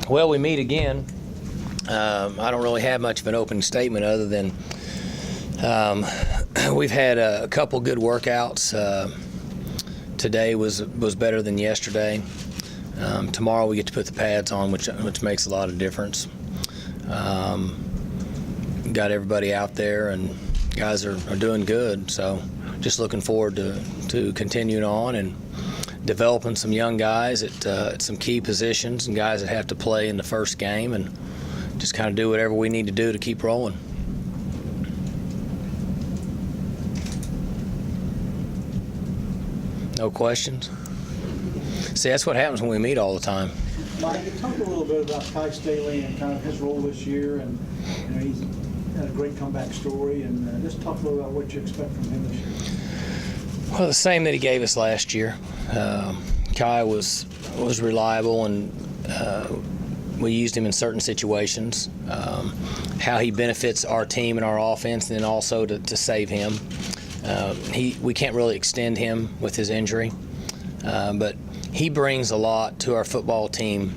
Well, we meet again. I don't really have much of an opening statement other than we've had a couple good workouts. Today was better than yesterday. Tomorrow we get to put the pads on, which makes a lot of difference. Got everybody out there, and guys are doing good. So just looking forward to continuing on and developing some young guys at some key positions and guys that have to play in the first game, and just kind of do whatever we need to do to keep rolling. No questions? See, that's what happens when we meet all the time. Mike, talk a little bit about Ty Staley and kind of his role this year, and he's had a great comeback story, and just talk a little about what you expect from him this year. Well, the same that he gave us last year. Kai was reliable, and we used him in certain situations. How he benefits our team and our offense, and then also to save him. We can't really extend him with his injury, but he brings a lot to our football team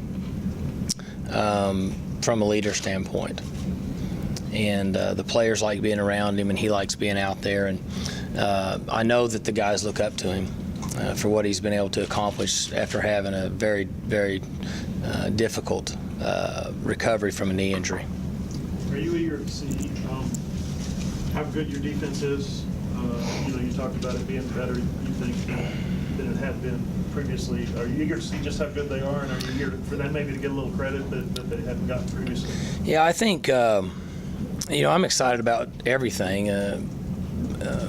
from a leader standpoint. And the players like being around him, and he likes being out there. And I know that the guys look up to him for what he's been able to accomplish after having a very, very difficult recovery from a knee injury. Are you eager to see how good your defense is? You talked about it being better, you think, than it had been previously. Are you eager to see just how good they are, and are you eager for them maybe to get a little credit that they haven't gotten previously? Yeah, I think, I'm excited about everything,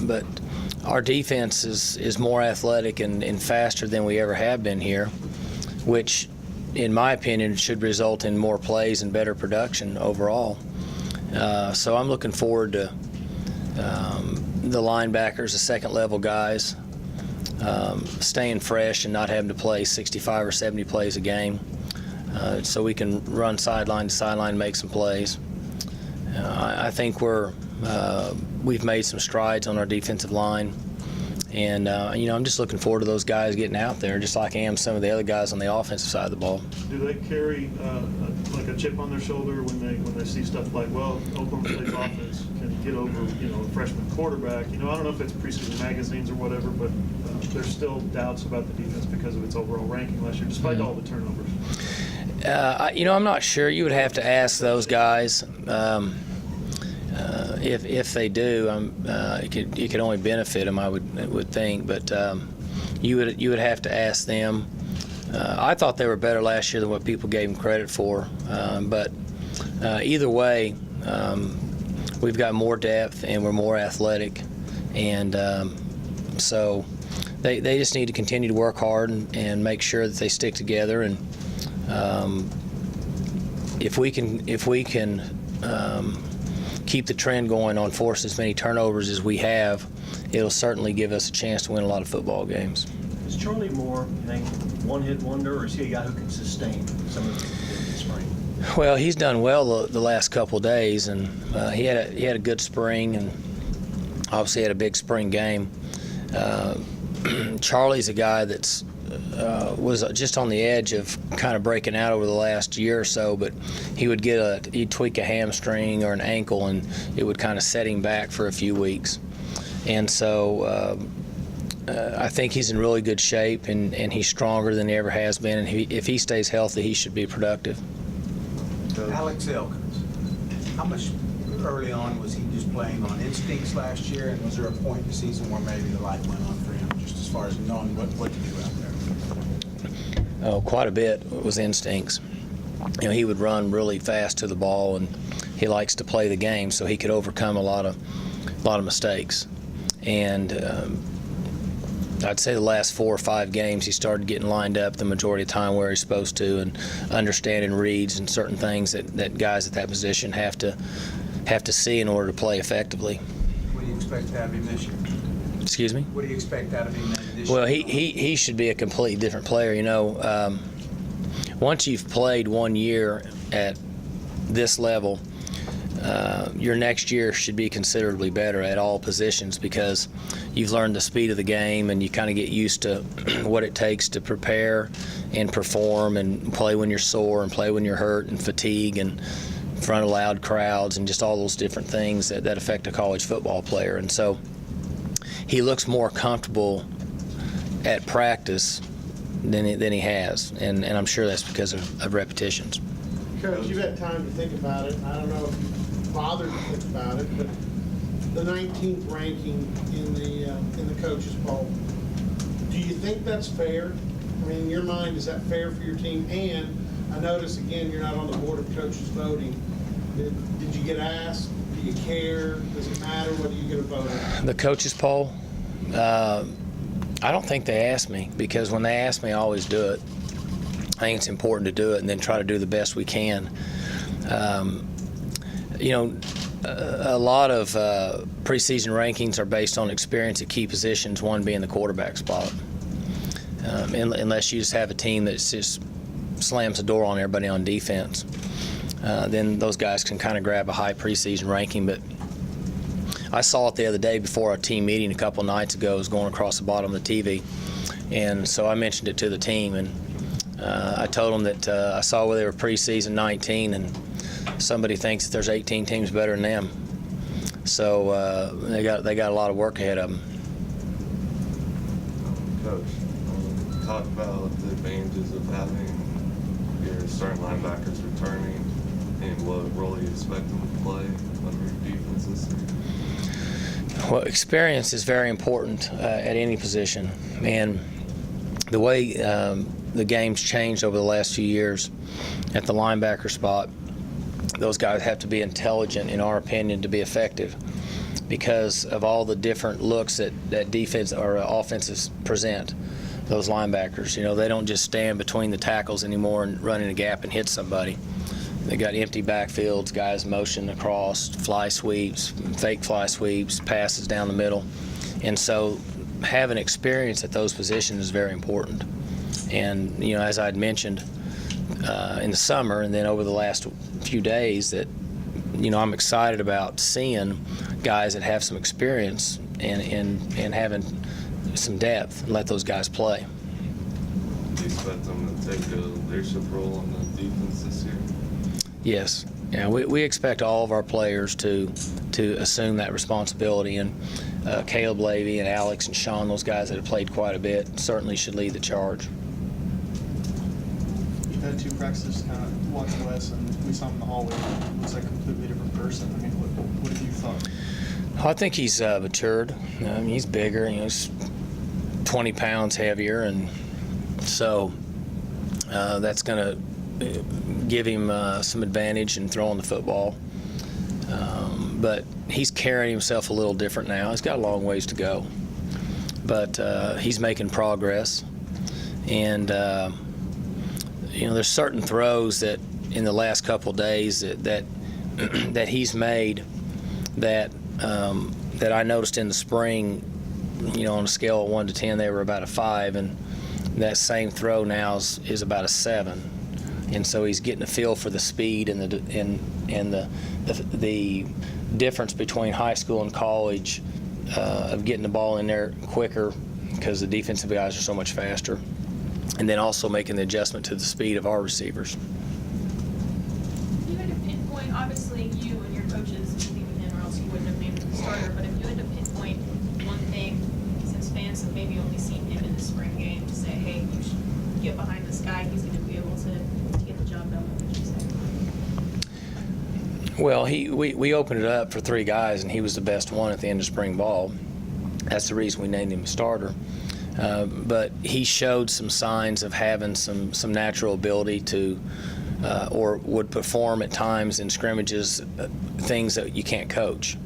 but our defense is more athletic and faster than we ever have been here, which, in my opinion, should result in more plays and better production overall. So I'm looking forward to the linebackers, the second-level guys, staying fresh and not having to play 65 or 70 plays a game, so we can run sideline to sideline and make some plays. I think we've made some strides on our defensive line, and I'm just looking forward to those guys getting out there, just like I am some of the other guys on the offensive side of the ball. Do they carry like a chip on their shoulder when they see stuff like, well, Oklahoma State's offense can get over a freshman quarterback? I don't know if it's preseason magazines or whatever, but there's still doubts about the defense because of its overall ranking last year, despite all the turnovers. I'm not sure. You would have to ask those guys. If they do, it could only benefit them, I would think. But you would have to ask them. I thought they were better last year than what people gave them credit for. But either way, we've got more depth and we're more athletic, and so they just need to continue to work hard and make sure that they stick together. And if we can keep the trend going on forcing as many turnovers as we have, it'll certainly give us a chance to win a lot of football games. Is Charlie Moore, you think, one-hit wonder, or is he a guy who can sustain some of the spring? Well, he's done well the last couple of days, and he had a good spring, and obviously had a big spring game. Charlie's a guy that's was just on the edge of kind of breaking out over the last year or so, but he'd tweak a hamstring or an ankle, and it would kind of set him back for a few weeks. And so I think he's in really good shape, and he's stronger than he ever has been, and if he stays healthy, he should be productive. Alex Elkins, how much early on was he just playing on instincts last year, and was there a point in the season where maybe the light went on for him, just as far as knowing what to do out there? Oh, quite a bit was instincts. He would run really fast to the ball, and he likes to play the game, so he could overcome a lot of mistakes. And I'd say the last 4 or 5 games he started getting lined up the majority of the time where he's supposed to, and understanding reads and certain things that guys at that position have to see in order to play effectively. What do you expect out of him this year? Excuse me? What do you expect out of him this year? Well, he should be a completely different player. Once you've played 1 year at this level, your next year should be considerably better at all positions because you've learned the speed of the game and you kind of get used to what it takes to prepare and perform and play when you're sore and play when you're hurt and fatigue and in front of loud crowds and just all those different things that affect a college football player. And so he looks more comfortable at practice than he has, and I'm sure that's because of repetitions. Coach, you've had time to think about it. I don't know if you bothered to think about it, but the 19th ranking in the coaches poll, do you think that's fair? I mean, in your mind, is that fair for your team? And I notice, again, you're not on the board of coaches voting. Did you get asked? Do you care? Does it matter whether you get a vote? The coaches poll, I don't think they asked me, because when they ask me, I always do it. I think it's important to do it and then try to do the best we can. A lot of preseason rankings are based on experience at key positions, one being the quarterback spot. Unless you just have a team that just slams the door on everybody on defense, then those guys can kind of grab a high preseason ranking. But I saw it the other day before our team meeting a couple nights ago. It was going across the bottom of the TV, and so I mentioned it to the team, and I told them that I saw where they were preseason 19, and somebody thinks that there's 18 teams better than them. So they got a lot of work ahead of them. Coach, talk about the advantages of having your starting linebackers returning and what role you expect them to play under your defense this year. Well, experience is very important at any position, and the way the game's changed over the last few years at the linebacker spot, those guys have to be intelligent, in our opinion, to be effective because of all the different looks that defense or offenses present. Those linebackers, they don't just stand between the tackles anymore and run in a gap and hit somebody. They got empty backfields, guys motion across, fly sweeps, fake fly sweeps, passes down the middle. And so having experience at those positions is very important. And, as I'd mentioned in the summer and then over the last few days, that, I'm excited about seeing guys that have some experience and having some depth and let those guys play. Do you expect them to take a leadership role on the defense this year? Yes. Yeah, we expect all of our players to assume that responsibility, and Caleb Levy and Alex and Sean, those guys that have played quite a bit, certainly should lead the charge. You've had two practices, kind of watched Wes, and we saw him in the hallway. Looks like a completely different person. I mean, what have you thought? I think he's matured. He's bigger. He's 20 pounds heavier, and so that's going to give him some advantage in throwing the football. But he's carrying himself a little different now. He's got a long ways to go, but he's making progress. And there's certain throws that in the last couple days that he's made that I noticed in the spring. On a scale of 1 to 10, they were about a 5, and that same throw now is about a 7. And so he's getting a feel for the speed and the difference between high school and college of getting the ball in there quicker because the defensive guys are so much faster, and then also making the adjustment to the speed of our receivers. If you had to pinpoint, obviously you and your coaches would be with him, or else you wouldn't have named him the starter. But if you had to pinpoint one thing, since fans have maybe only seen him in the spring game, to say, hey, you should get behind this guy, he's going to be able to get the job done, what would you say? Well, we opened it up for 3 guys, and he was the best one at the end of spring ball. That's the reason we named him a starter. But he showed some signs of having some natural ability to, or would perform at times in scrimmages, things that you can't coach.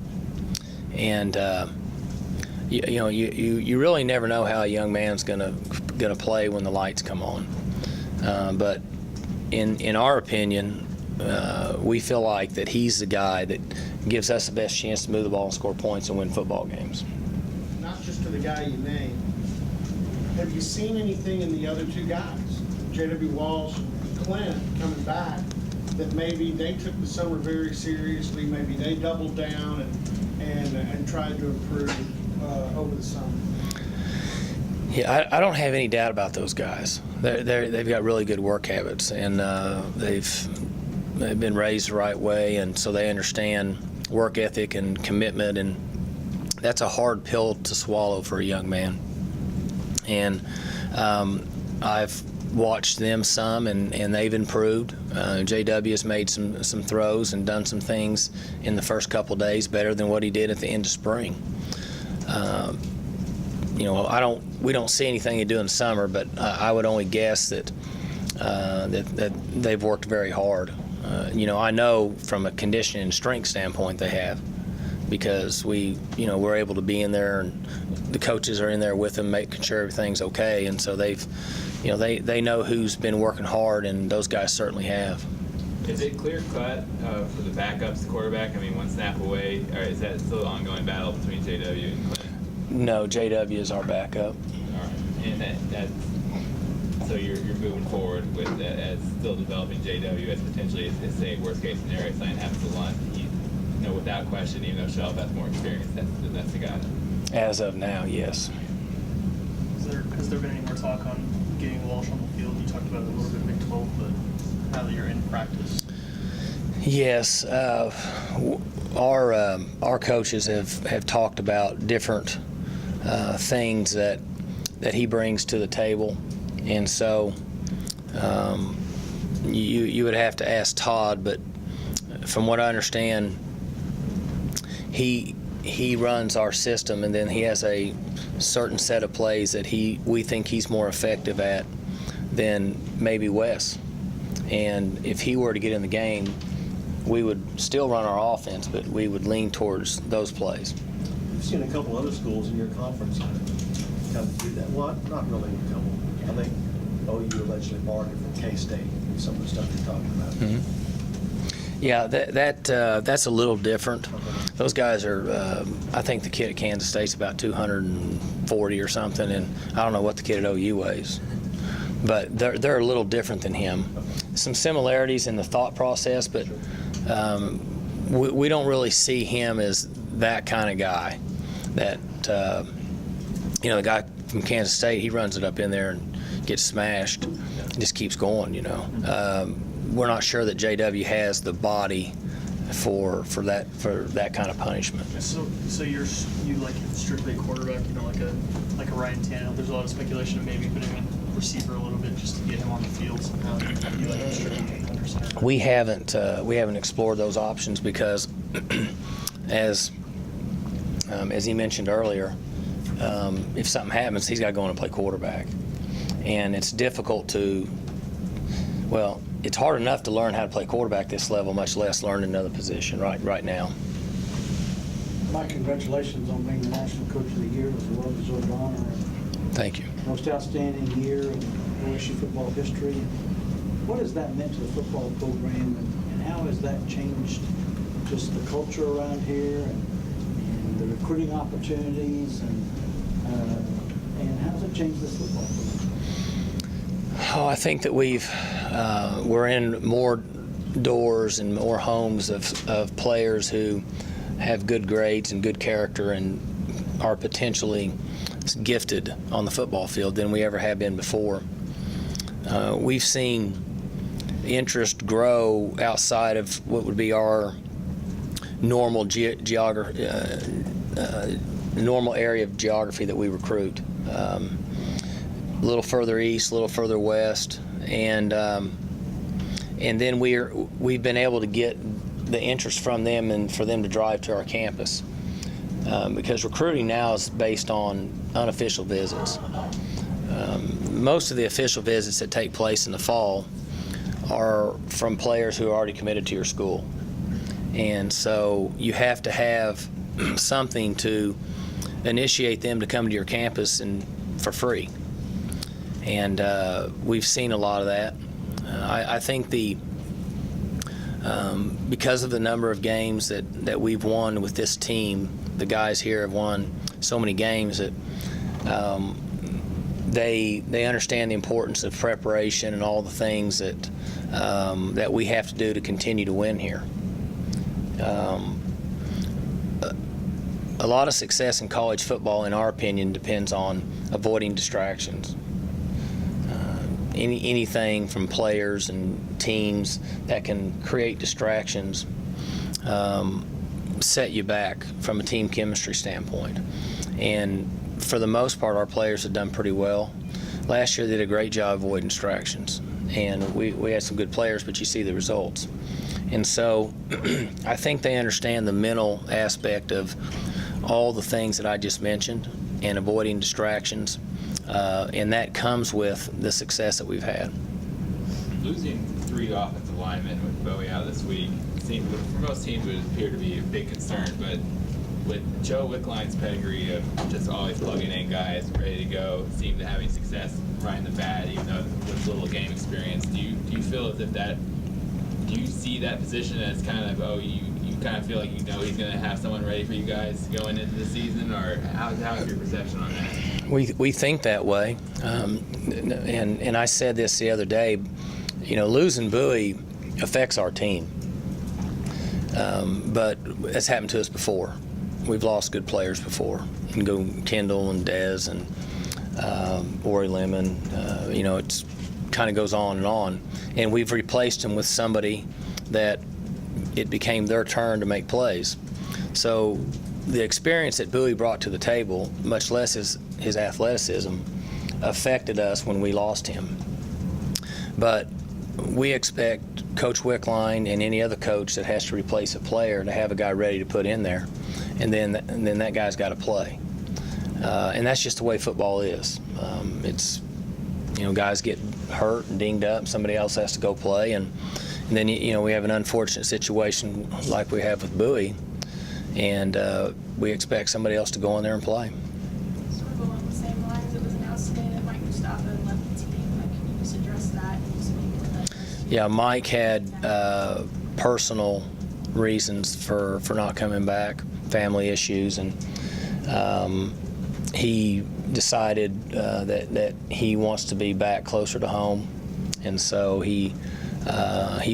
And you really never know how a young man's gonna play when the lights come on. But in our opinion, we feel like that he's the guy that gives us the best chance to move the ball and score points and win football games. Not just to the guy you named, have you seen anything in the other 2 guys, J.W. Walsh and Clint, coming back, that maybe they took the summer very seriously, maybe they doubled down and tried to improve over the summer? Yeah, I don't have any doubt about those guys. They've got really good work habits, and they've been raised the right way, and so they understand work ethic and commitment, and that's a hard pill to swallow for a young man. And I've watched them some, and they've improved. JW has made some throws and done some things in the first couple days better than what he did at the end of spring. We don't see anything they do in summer, but I would only guess that they've worked very hard. I know from a conditioning and strength standpoint they have, because we're able to be in there, and the coaches are in there with them, making sure everything's okay, and so they know who's been working hard, and those guys certainly have. Is it clear cut for the backups, the quarterback? I mean, one snap away, or is that still an ongoing battle between JW and Clint? No, JW is our backup. All right, and so you're moving forward with as still developing JW as potentially, as say, worst case scenario, something happens to Lund. Without question, even though Shelf has more experience, that's the guy. As of now, yes. Has there been any more talk on getting Walsh on the field? You talked about it a little bit in Big 12, but now that you're in practice. Yes, our coaches have talked about different things that he brings to the table, and so you would have to ask Todd, but from what I understand, he runs our system, and then he has a certain set of plays that we think he's more effective at than maybe Wes. And if he were to get in the game, we would still run our offense, but we would lean towards those plays. You've seen a couple other schools in your conference kind of do that. Well, not really a couple. I think OU allegedly borrowed it from K-State and some of the stuff you're talking about. Mm-hmm. Yeah, that's a little different. Those guys are, I think the kid at Kansas State's about 240 or something, and I don't know what the kid at OU weighs. But they're a little different than him. Some similarities in the thought process, but we don't really see him as that kind of guy. That the guy from Kansas State, he runs it up in there and gets smashed, just keeps going. We're not sure that JW has the body for that kind of punishment. So you like strictly a quarterback, like a Ryan Tannehill. There's a lot of speculation of maybe putting a receiver a little bit just to get him on the field somehow. You like strictly under center? We haven't explored those options because, as he mentioned earlier, if something happens, he's got to go in and play quarterback, and it's difficult to. Well, it's hard enough to learn how to play quarterback this level, much less learn another position right now. Mike, congratulations on being the National Coach of the Year. It was a well-deserved honor. Thank you. Most outstanding year in OSU football history. What has that meant to the football program, and how has that changed just the culture around here and the recruiting opportunities, and how has it changed this football program? Oh, I think that we're in more doors and more homes of players who have good grades and good character and are potentially gifted on the football field than we ever have been before. We've seen interest grow outside of what would be our normal normal area of geography that we recruit. A little further east, a little further west, and then we've been able to get the interest from them and for them to drive to our campus, because recruiting now is based on unofficial visits. Most of the official visits that take place in the fall are from players who are already committed to your school, and so you have to have something to initiate them to come to your campus and for free. And we've seen a lot of that. I think because of the number of games that we've won with this team, the guys here have won so many games that they understand the importance of preparation and all the things that we have to do to continue to win here. A lot of success in college football, in our opinion, depends on avoiding distractions. Anything from players and teams that can create distractions set you back from a team chemistry standpoint. And for the most part, our players have done pretty well. Last year, they did a great job avoiding distractions. And we had some good players, but you see the results. And so I think they understand the mental aspect of all the things that I just mentioned and avoiding distractions. And that comes with the success that we've had. Losing 3 offensive linemen with Bowie out this week seems, for most teams, would appear to be a big concern. But with Joe Wickline's pedigree of just always plugging in guys ready to go, seem to having success riding the bat, even though with little game experience, do you feel as if do you see that position as kind of, you kind of feel like he's going to have someone ready for you guys going into the season, or how's your perception on that? We think that way, and I said this the other day. Losing Bowie affects our team, but it's happened to us before. We've lost good players before. You can go Kendall and Dez and Ori Lemon. It's kind of goes on, and we've replaced them with somebody that it became their turn to make plays. So the experience that Bowie brought to the table, much less his athleticism, affected us when we lost him. But we expect Coach Wickline and any other coach that has to replace a player to have a guy ready to put in there, and then that guy's got to play. And that's just the way football is. It's guys get hurt and dinged up, somebody else has to go play, and then we have an unfortunate situation like we have with Bowie, and we expect somebody else to go in there and play. Sort of along the same lines, it was announced today that Mike Gundy left the team. Can you just address that and just maybe what that is? Yeah, Mike had personal reasons for not coming back, family issues, and he decided that he wants to be back closer to home, and so he's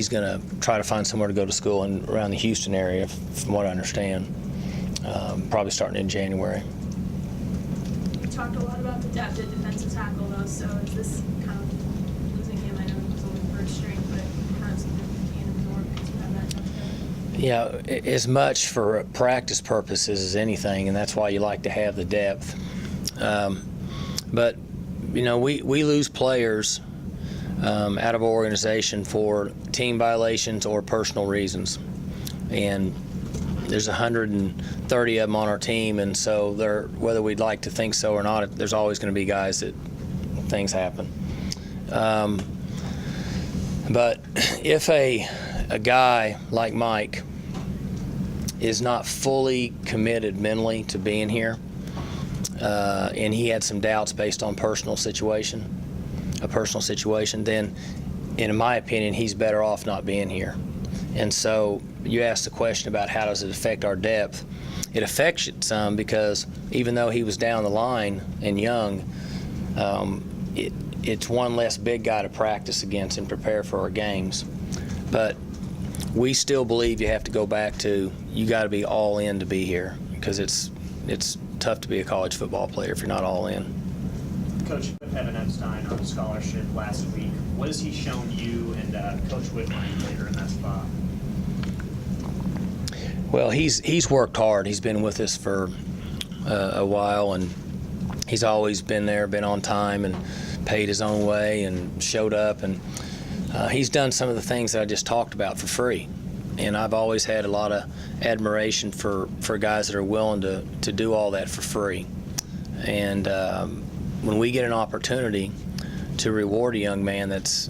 going to try to find somewhere to go to school around the Houston area, from what I understand, probably starting in January. We talked a lot about the depth at defensive tackle, though, so is this kind of losing him? I know he was only first string, but kind of something being absorbed because you have that depth there? Yeah, as much for practice purposes as anything, and that's why you like to have the depth. But we lose players out of our organization for team violations or personal reasons, and there's 130 of them on our team, and so whether we'd like to think so or not, there's always going to be guys that things happen. But if a guy like Mike is not fully committed mentally to being here, and he had some doubts based on a personal situation, then in my opinion, he's better off not being here. And so you asked the question about how does it affect our depth. It affects it some because even though he was down the line and young, it's one less big guy to practice against and prepare for our games. But we still believe you have to go back to, you got to be all in to be here, because it's tough to be a college football player if you're not all in. Coach, you put Evan Epstein on a scholarship last week. What has he shown you and Coach Whitline later in that spot? Well, he's worked hard. He's been with us for a while, and he's always been there, been on time, and paid his own way, and showed up. And he's done some of the things that I just talked about for free. And I've always had a lot of admiration for guys that are willing to do all that for free. And when we get an opportunity to reward a young man that's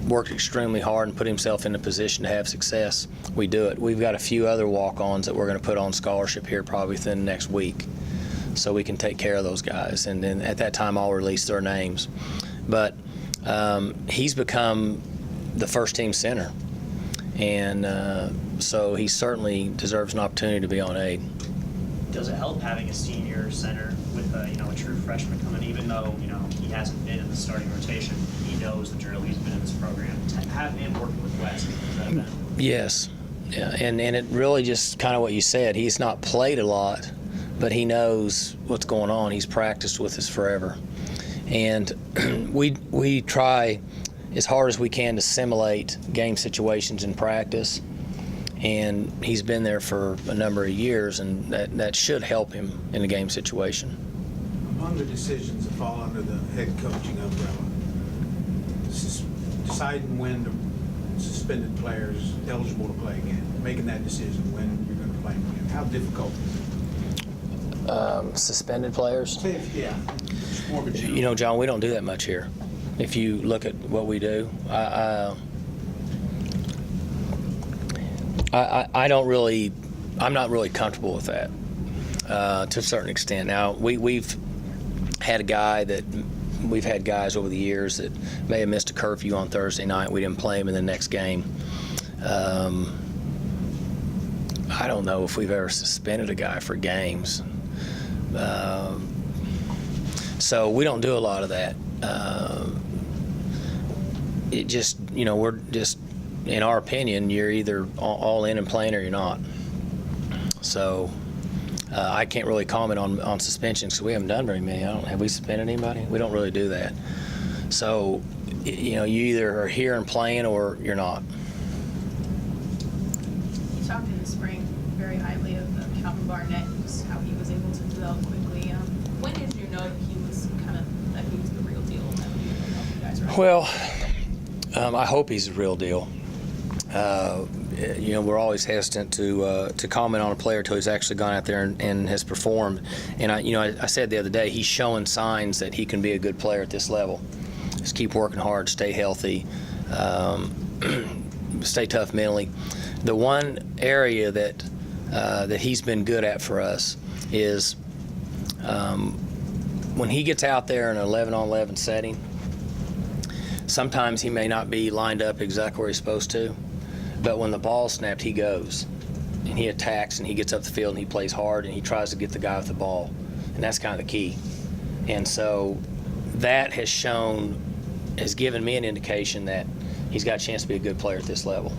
worked extremely hard and put himself in a position to have success, we do it. We've got a few other walk-ons that we're going to put on scholarship here probably within the next week, so we can take care of those guys. And then at that time, I'll release their names. But he's become the first-team center. And so he certainly deserves an opportunity to be on aid. Does it help having a senior center with a true freshman coming, even though he hasn't been in the starting rotation, he knows the drill. He's been in this program. To have him working with Wes, has that been? Yes, yeah, and it really just kind of what you said. He's not played a lot, but he knows what's going on. He's practiced with us forever, and we try as hard as we can to simulate game situations in practice. And he's been there for a number of years, and that should help him in a game situation. Among the decisions that fall under the head coaching umbrella, deciding when the suspended players eligible to play again, making that decision when you're going to play them again. How difficult is it? Suspended players? Yeah, it's more of a general. John, we don't do that much here. If you look at what we do, I'm not really comfortable with that to a certain extent. Now, we've had guys over the years that may have missed a curfew on Thursday night. We didn't play them in the next game. I don't know if we've ever suspended a guy for games. So we don't do a lot of that. It just, we're just, in our opinion, you're either all in and playing or you're not. So I can't really comment on suspensions because we haven't done very many. Have we suspended anybody? We don't really do that. So, you either are here and playing or you're not. You talked in the spring very highly of Calvin Barnett, just how he was able to develop quickly. When did you know that he was the real deal? That would help you guys, right? Well, I hope he's the real deal. We're always hesitant to comment on a player until he's actually gone out there and has performed. And I said the other day, he's showing signs that he can be a good player at this level. Just keep working hard, stay healthy, stay tough mentally. The one area that he's been good at for us is when he gets out there in an 11-on-11 setting. Sometimes he may not be lined up exactly where he's supposed to, but when the ball's snapped, he goes and he attacks and he gets up the field and he plays hard and he tries to get the guy with the ball, and that's kind of the key. And so that has given me an indication that he's got a chance to be a good player at this level.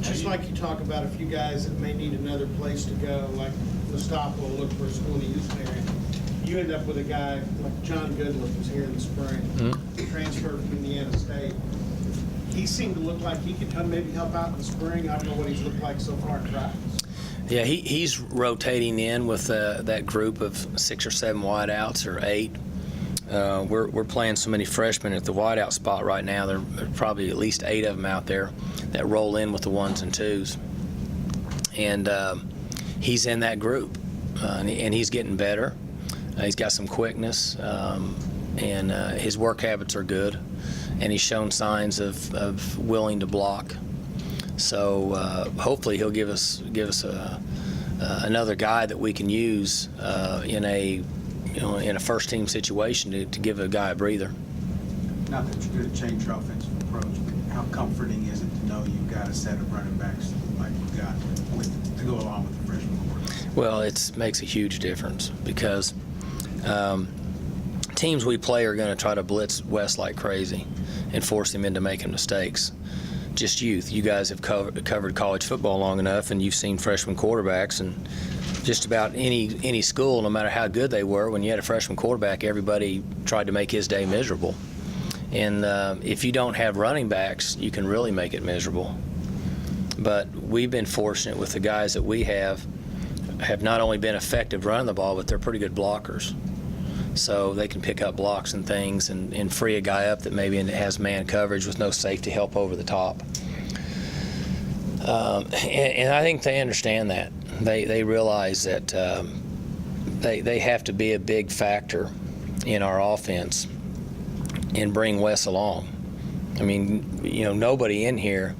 Just like you talk about a few guys that may need another place to go, like Mustafa will look for a school in the Houston area. You end up with a guy like John Goodlett was here in the spring, transferred from Indiana State. He seemed to look like he could come maybe help out in the spring. I don't know what he's looked like so far in practice. Yeah, he's rotating in with that group of 6 or 7 wideouts or 8. We're playing so many freshmen at the wideout spot right now. There are probably at least 8 of them out there that roll in with the 1s and 2s. And he's in that group, and he's getting better. He's got some quickness, and his work habits are good, and he's shown signs of willing to block. So hopefully he'll give us another guy that we can use in a first team situation to give a guy a breather. Not that you're going to change your offensive approach, but how comforting is it to know you've got a set of running backs like you've got to go along with the freshman quarterback? Well, it makes a huge difference because teams we play are going to try to blitz Wes like crazy and force him into making mistakes. Just youth. You guys have covered college football long enough, and you've seen freshman quarterbacks, and just about any school, no matter how good they were, when you had a freshman quarterback, everybody tried to make his day miserable. And if you don't have running backs, you can really make it miserable. But we've been fortunate with the guys that we have not only been effective running the ball, but they're pretty good blockers. So they can pick up blocks and things and free a guy up that maybe has man coverage with no safety help over the top. And I think they understand that. They realize that they have to be a big factor in our offense and bring Wes along. I mean, nobody in here,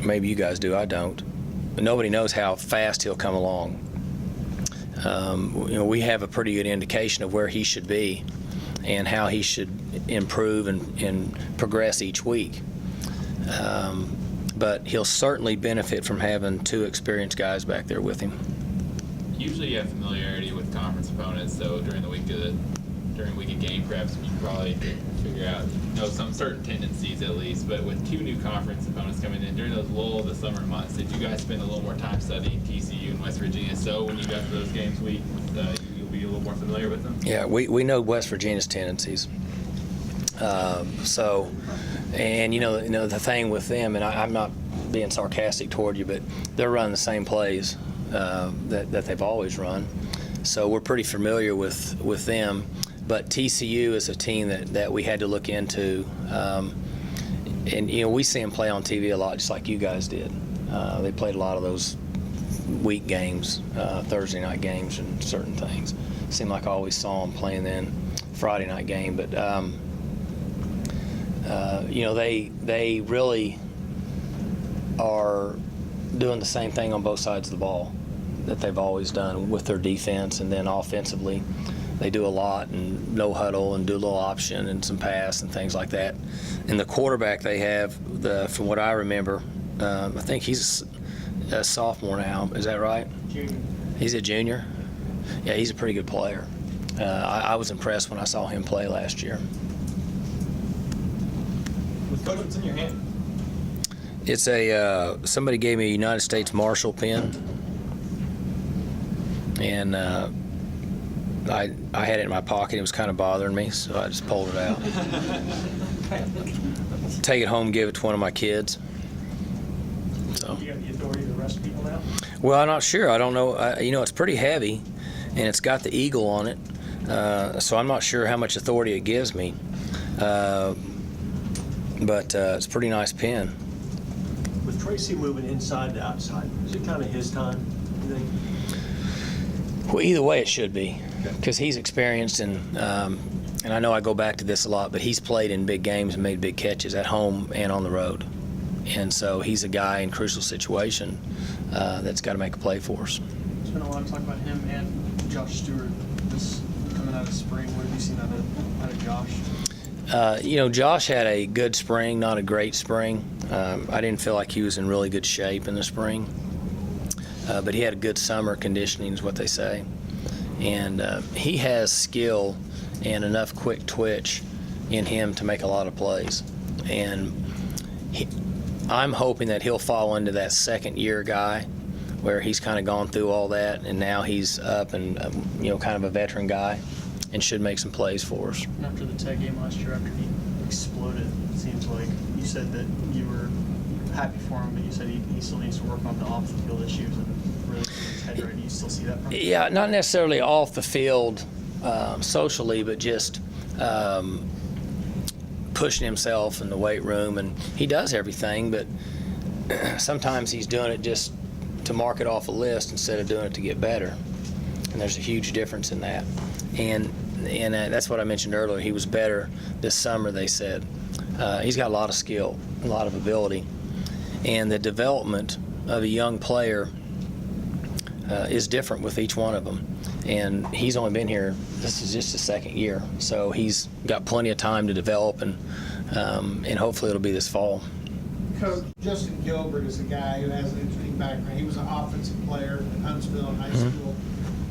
maybe you guys do, I don't, but nobody knows how fast he'll come along. We have a pretty good indication of where he should be and how he should improve and progress each week. But he'll certainly benefit from having 2 experienced guys back there with him. usually you have familiarity with conference opponents, so during week of game preps, you probably could figure out, some certain tendencies at least. But with 2 new conference opponents coming in during those lull of the summer months, did you guys spend a little more time studying TCU and West Virginia? So when you got to those games week, you'll be a little more familiar with them. Yeah, we know West Virginia's tendencies. And the thing with them, and I'm not being sarcastic toward you, but they're running the same plays that they've always run. So we're pretty familiar with them. But TCU is a team that we had to look into. And we see them play on TV a lot, just like you guys did. They played a lot of those week games, Thursday night games and certain things. Seemed like I always saw them playing then Friday night game. But, they really are doing the same thing on both sides of the ball that they've always done with their defense, and then offensively they do a lot and no huddle and do a little option and some pass and things like that. And the quarterback they have, from what I remember, I think he's a sophomore now. Is that right? Junior. He's a junior? Yeah, he's a pretty good player. I was impressed when I saw him play last year. What's in your hand? It's somebody gave me a United States Marshal pen, and I had it in my pocket. It was kind of bothering me, so I just pulled it out. Take it home, give it to one of my kids. So. You got the authority to arrest people now? Well, I'm not sure. I don't know. It's pretty heavy, and it's got the eagle on it, so I'm not sure how much authority it gives me. But it's a pretty nice pen. With Tracy moving inside to outside, is it kind of his time, you think? Well, either way, it should be, because he's experienced, and I know I go back to this a lot, but he's played in big games and made big catches at home and on the road. And so he's a guy in crucial situation that's got to make a play for us. There's been a lot of talk about him and Josh Stewart this coming out of spring. What have you seen out of Josh? Josh had a good spring, not a great spring. I didn't feel like he was in really good shape in the spring. But he had a good summer conditioning is what they say. And he has skill and enough quick twitch in him to make a lot of plays. And I'm hoping that he'll fall into that second-year guy where he's kind of gone through all that, and now he's up and, kind of a veteran guy and should make some plays for us. And after the Tech game last year, after he exploded, it seems like you said that you were happy for him, but you said he still needs to work on the off-the-field issues and really get his head right. Do you still see that from him? Yeah, not necessarily off the field socially, but just pushing himself in the weight room. And he does everything, but sometimes he's doing it just to mark it off a list instead of doing it to get better. And there's a huge difference in that. And that's what I mentioned earlier. He was better this summer, they said. He's got a lot of skill, a lot of ability. And the development of a young player is different with each one of them. And he's only been here, this is just his second year. So he's got plenty of time to develop, and hopefully it'll be this fall. Coach, Justin Gilbert is a guy who has an interesting background. He was an offensive player at Huntsville in high school.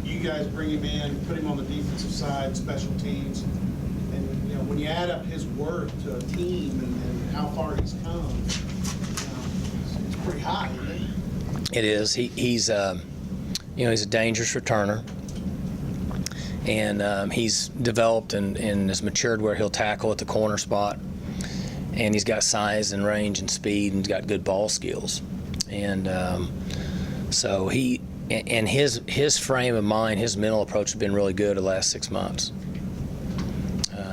You guys bring him in, put him on the defensive side, special teams. And, when you add up his worth to a team and how far he's come, it's pretty high, isn't it? It is. He's a dangerous returner. And he's developed and has matured where he'll tackle at the corner spot. And he's got size and range and speed, and he's got good ball skills. And so his frame of mind, his mental approach has been really good the last 6 months.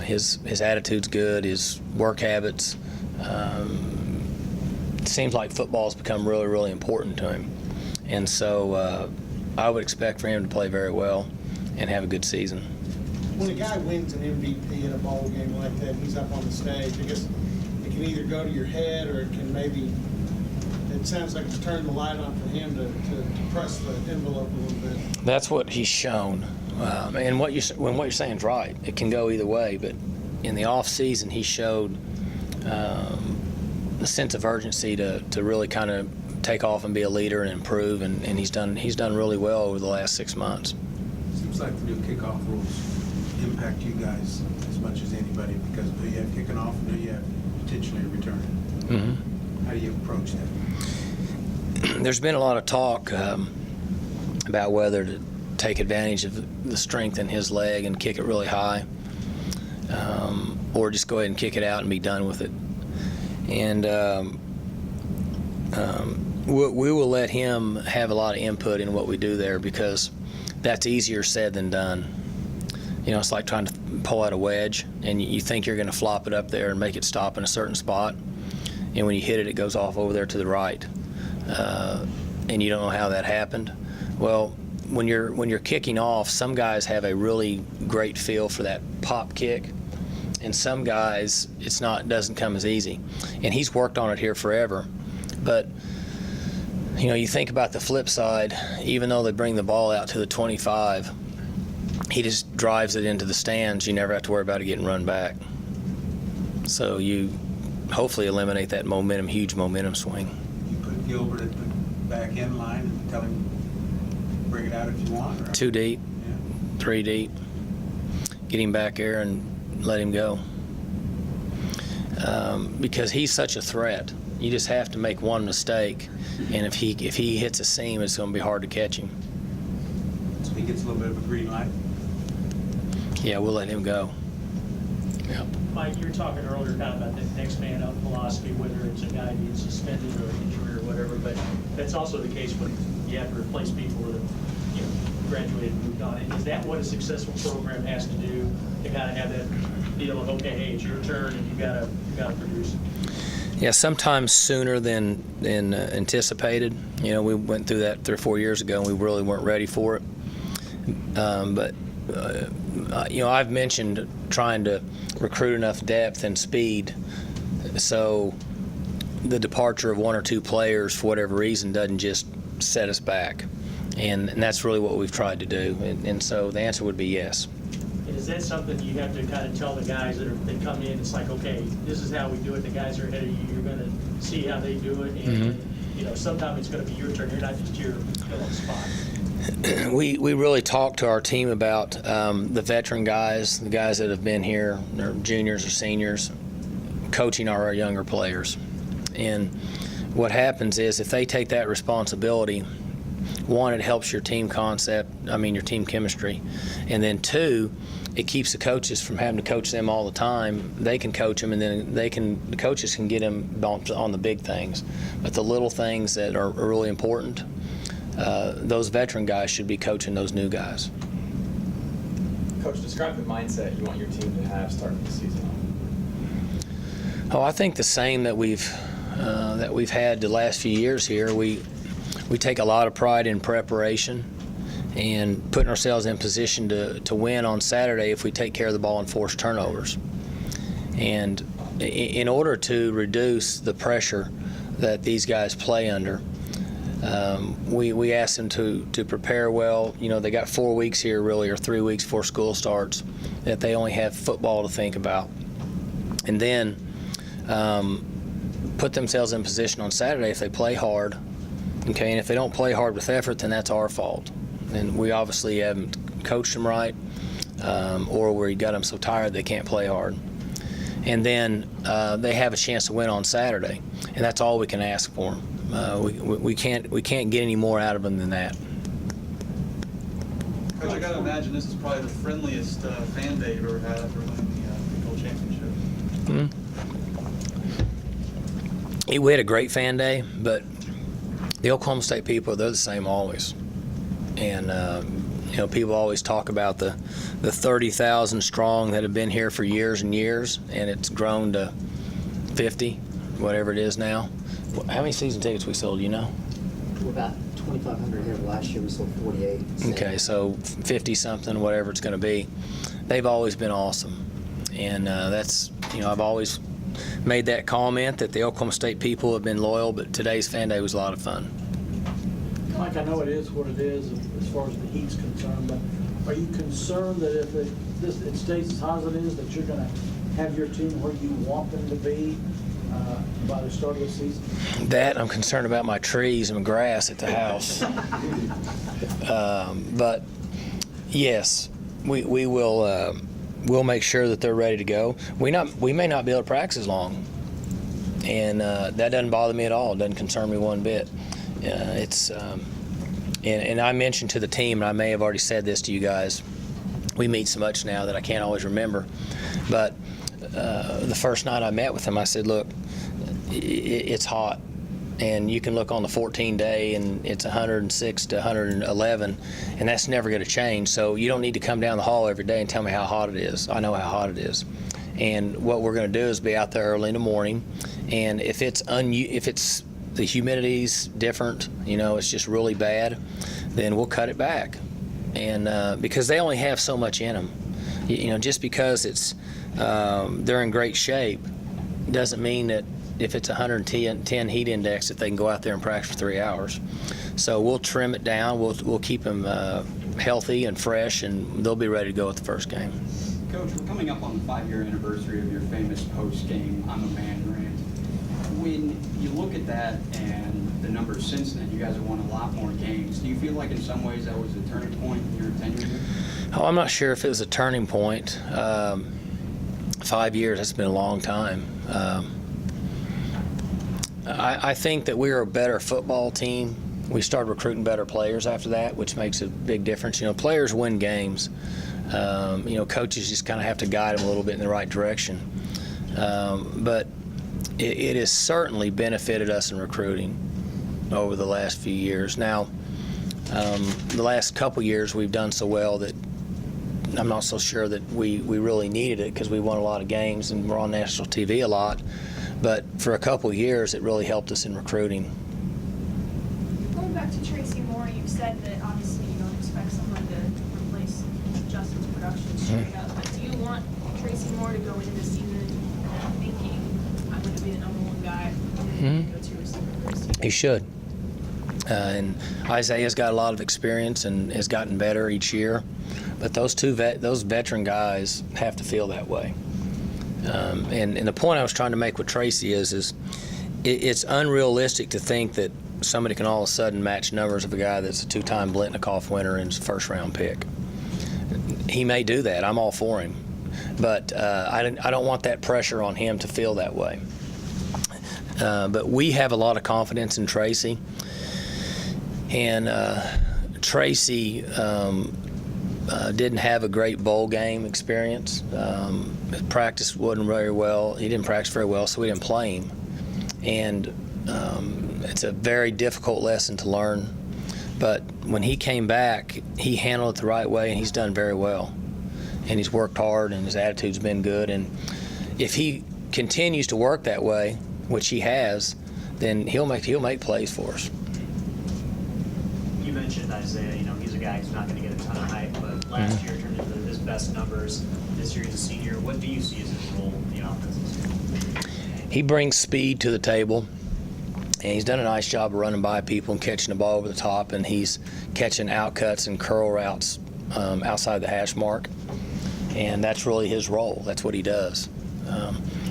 His attitude's good, his work habits. It seems like football's become really, really important to him. And so I would expect for him to play very well and have a good season. When a guy wins an MVP in a bowl game like that, he's up on the stage, I guess it can either go to your head or it can maybe, it sounds like it's turned the light on for him to press the envelope a little bit. That's what he's shown. And what you're saying is right. It can go either way, but in the off season he showed the sense of urgency to really kind of take off and be a leader and improve, and he's done really well over the last 6 months. Seems like the new kickoff rules impact you guys as much as anybody, because who you have kicking off and who you have potentially returning. Mm-hmm. How do you approach that? There's been a lot of talk about whether to take advantage of the strength in his leg and kick it really high, or just go ahead and kick it out and be done with it. And we will let him have a lot of input in what we do there, because that's easier said than done. You know, it's like trying to pull out a wedge, and you think you're going to flop it up there and make it stop in a certain spot, and when you hit it, it goes off over there to the right, and you don't know how that happened. Well, when you're kicking off, some guys have a really great feel for that pop kick, and some guys doesn't come as easy. And he's worked on it here forever. But you know, you think about the flip side, even though they bring the ball out to the 25, he just drives it into the stands. You never have to worry about it getting run back. So you hopefully eliminate that huge momentum swing. You put Gilbert at the back end line and tell him bring it out if you want? Or? 2 deep, Yeah. 3 deep. Get him back there and let him go. Because he's such a threat. You just have to make one mistake, and if he hits a seam, it's going to be hard to catch him. So he gets a little bit of a green light? Yeah, we'll let him go. Yeah. Mike, you were talking earlier kind of about that next man up philosophy, whether it's a guy being suspended or injured or whatever, but that's also the case when you have to replace people that have graduated and moved on. And is that what a successful program has to do, to kind of have that deal of, okay, hey, it's your turn and you gotta produce? Yeah, sometimes sooner than anticipated. You know, we went through that 3 or 4 years ago, and we really weren't ready for it. You know, I've mentioned trying to recruit enough depth and speed so the departure of 1 or 2 players for whatever reason doesn't just set us back. And that's really what we've tried to do. And so the answer would be yes. Is that something you have to kind of tell the guys that come in, it's like, okay, this is how we do it, the guys are ahead of you, you're going to see how they do it, and you know, sometimes it's going to be your turn, you're not just here filling the spot. We really talked to our team about the veteran guys, the guys that have been here, they're juniors or seniors, coaching our younger players. And what happens is if they take that responsibility, 1, it helps your team your team chemistry. And then 2, it keeps the coaches from having to coach them all the time. They can coach them, and then the coaches can get them on the big things. But the little things that are really important, those veteran guys should be coaching those new guys. Coach, describe the mindset you want your team to have starting the season. Oh, I think the same that we've had the last few years here. We take a lot of pride in preparation and putting ourselves in position to win on Saturday if we take care of the ball and force turnovers. And in order to reduce the pressure that these guys play under, we asked them to prepare well. You know, they got 4 weeks here really, or 3 weeks before school starts, that they only have football to think about. And then put themselves in position on Saturday if they play hard. Okay, and if they don't play hard with effort, then that's our fault. And we obviously haven't coached them right, or we got them so tired they can't play hard. And then they have a chance to win on Saturday, and that's all we can ask for them. We can't get any more out of them than that. Coach, I gotta imagine this is probably the friendliest fan day you've ever had after winning the Big Gold Championship. We had a great fan day, but the Oklahoma State people, they're the same always. And you know, people always talk about the 30,000 strong that have been here for years and years, and it's grown to 50, whatever it is now. How many season tickets we sold, you know? We're about 2,500 here. Last year we sold 48. Okay, so 50-something, whatever it's going to be. They've always been awesome. And that's, you know, I've always made that comment that the Oklahoma State people have been loyal, but today's fan day was a lot of fun. Mike, I know it is what it is as far as the heat's concerned, but are you concerned that if it stays as hot as it is, that you're going to have your team where you want them to be? by the start of the season? That I'm concerned about my trees and my grass at the house. But yes, we will. We'll make sure that they're ready to go. We may not be able to practice as long, and that doesn't bother me at all. It doesn't concern me one bit. And I mentioned to the team, and I may have already said this to you guys. We meet so much now that I can't always remember. But the first night I met with them, I said, look, it's hot. And you can look on the 14-day, and it's 106 to 111, and that's never going to change. So you don't need to come down the hall every day and tell me how hot it is. I know how hot it is. And what we're going to do is be out there early in the morning, and if it's the humidity's different, it's just really bad, then we'll cut it back. And because they only have so much in them, just because they're in great shape doesn't mean that if it's 110 heat index that they can go out there and practice for 3 hours. So we'll trim it down. We'll keep them healthy and fresh, and they'll be ready to go at the first game. Coach, we're coming up on the 5-year anniversary of your famous post-game "I'm a man" rant. When you look at that and the numbers since then, you guys have won a lot more games. Do you feel like in some ways that was a turning point in your tenure here? Oh, I'm not sure if it was a turning point. 5 years, that's been a long time. I think that we were a better football team. We started recruiting better players after that, which makes a big difference. Players win games. Coaches just kind of have to guide them a little bit in the right direction. But it has certainly benefited us in recruiting over the last few years. Now, the last couple years we've done so well that I'm not so sure that we really needed it, because we won a lot of games and we're on national TV a lot. But for a couple of years, it really helped us in recruiting. Going back to Tracy Moore, you've said that obviously you don't expect someone to replace Justin's production straight up. But do you want Tracy Moore to go into the season thinking, I'm going to be the #1 guy, go-to receiver for this team? He should. And Isaiah's got a lot of experience and has gotten better each year. But those veteran guys have to feel that way. And the point I was trying to make with Tracy is it's unrealistic to think that somebody can all of a sudden match numbers of a guy that's a 2-time Blitnikoff winner and is a first-round pick. He may do that. I'm all for him. But I don't want that pressure on him to feel that way. But we have a lot of confidence in Tracy. And Tracy didn't have a great bowl game experience. His practice wasn't very well. He didn't practice very well, so we didn't play him. And it's a very difficult lesson to learn. But when he came back, he handled it the right way, and he's done very well. And he's worked hard, and his attitude's been good. And if he continues to work that way, which he has, then he'll make plays for us. You mentioned Isaiah. He's a guy who's not going to get a ton of hype, but last year turned into his best numbers. This year he's a senior. What do you see as his role in the offense this year? He brings speed to the table, and he's done a nice job of running by people and catching the ball over the top, and he's catching outcuts and curl routes outside the hash mark. And that's really his role. That's what he does.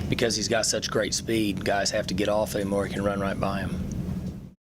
Because he's got such great speed, guys have to get off him or he can run right by him.